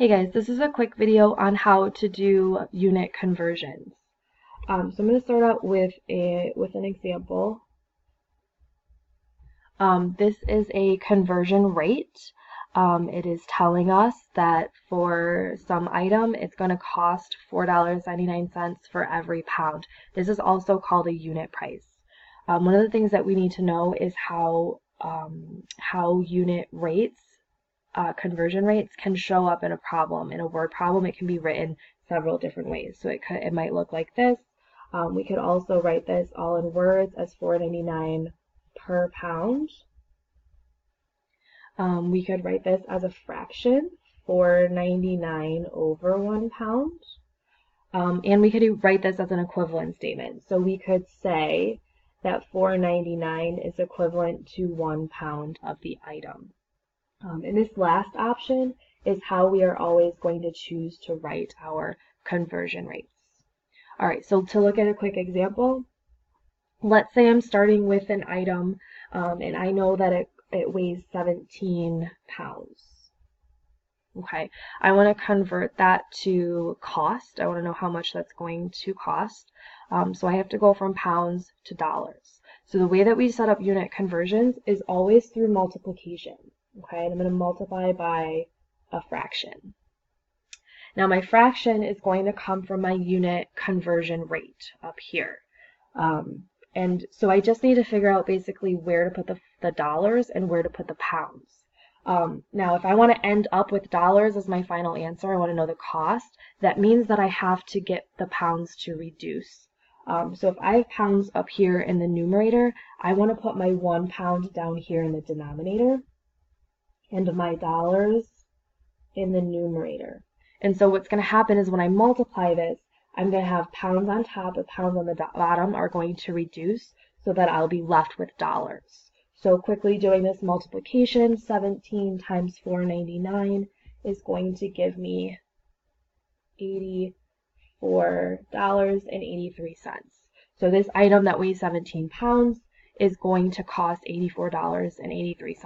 Hey guys, this is a quick video on how to do unit conversions. So I'm going to start out with an example. This is a conversion rate. It is telling us that for some item it's going to cost $4.99 for every pound. This is also called a unit price. One of the things that we need to know is how unit rates conversion rates can show up in a problem. In a word problem, it can be written several different ways. So it might look like this. We could also write this all in words as $4.99 per pound. We could write this as a fraction, $4.99 over 1 pound. And we could write this as an equivalent statement. So we could say that $4.99 is equivalent to 1 pound of the item. And this last option is how we are always going to choose to write our conversion rates. All right, so to look at a quick example, let's say I'm starting with an item and I know that it weighs 17 pounds. Okay, I want to convert that to cost. I want to know how much that's going to cost. So I have to go from pounds to dollars. So the way that we set up unit conversions is always through multiplication. Okay, and I'm going to multiply by a fraction. Now my fraction is going to come from my unit conversion rate up here. And so I just need to figure out basically where to put the dollars and where to put the pounds. Now if I want to end up with dollars as my final answer, I want to know the cost. That means that I have to get the pounds to reduce. So if I have pounds up here in the numerator, I want to put my 1 pound down here in the denominator and my dollars in the numerator. And so what's going to happen is when I multiply this, I'm going to have pounds on top and pounds on the bottom are going to reduce so that I'll be left with dollars. So quickly doing this multiplication, 17 times $4.99 is going to give me $84.83. So this item that weighs 17 pounds is going to cost $84.83.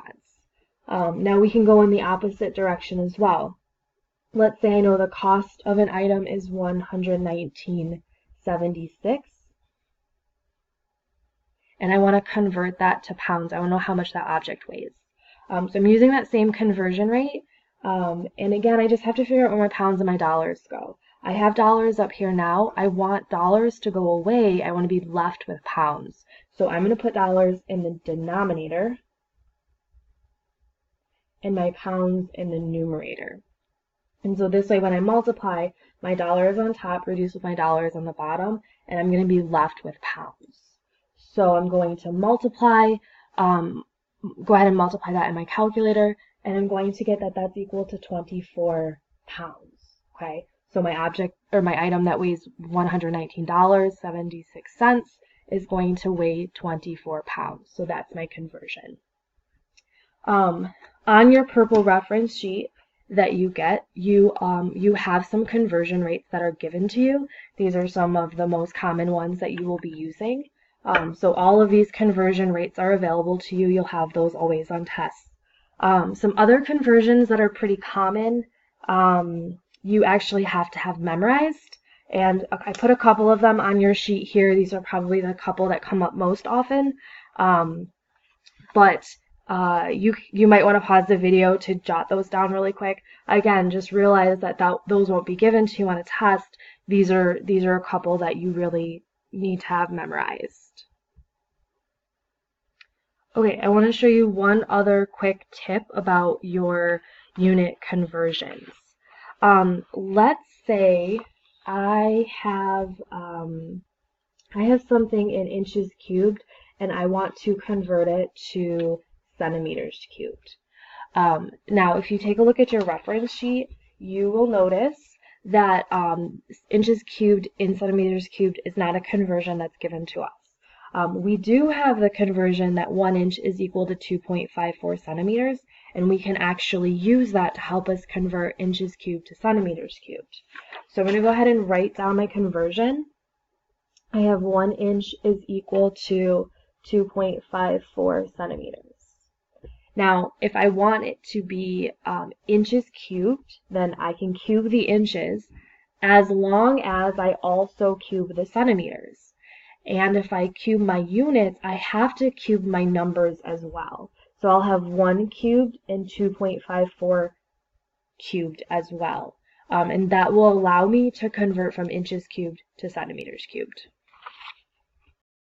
Now we can go in the opposite direction as well. Let's say I know the cost of an item is $119.76, and I want to convert that to pounds. I want to know how much that object weighs. So I'm using that same conversion rate, and again, I just have to figure out where my pounds and my dollars go. I have dollars up here now. I want dollars to go away. I want to be left with pounds. So I'm going to put dollars in the denominator and my pounds in the numerator. And so this way when I multiply, my dollars on top reduce with my dollars on the bottom, and I'm going to be left with pounds. So I'm going to multiply, go ahead and multiply that in my calculator, and I'm going to get that that's equal to 24 pounds. Okay, so my object or my item that weighs $119.76 is going to weigh 24 pounds. So that's my conversion. On your purple reference sheet that you get, you have some conversion rates that are given to you. These are some of the most common ones that you will be using. So all of these conversion rates are available to you. You'll have those always on tests. Some other conversions that are pretty common, you actually have to have memorized. And I put a couple of them on your sheet here. These are probably the couple that come up most often. You might want to pause the video to jot those down really quick. Again, just realize that those won't be given to you on a test. These are a couple that you really need to have memorized. Okay, I want to show you one other quick tip about your unit conversions. Let's say I have something in inches cubed and I want to convert it to centimeters cubed. Now, if you take a look at your reference sheet, you will notice that inches cubed in centimeters cubed is not a conversion that's given to us. We do have the conversion that 1 inch is equal to 2.54 centimeters, and we can actually use that to help us convert inches cubed to centimeters cubed. So I'm going to go ahead and write down my conversion. I have 1 inch is equal to 2.54 centimeters. Now, if I want it to be inches cubed, then I can cube the inches as long as I also cube the centimeters. And if I cube my units, I have to cube my numbers as well. So I'll have 1 cubed and 2.54 cubed as well. And that will allow me to convert from inches cubed to centimeters cubed.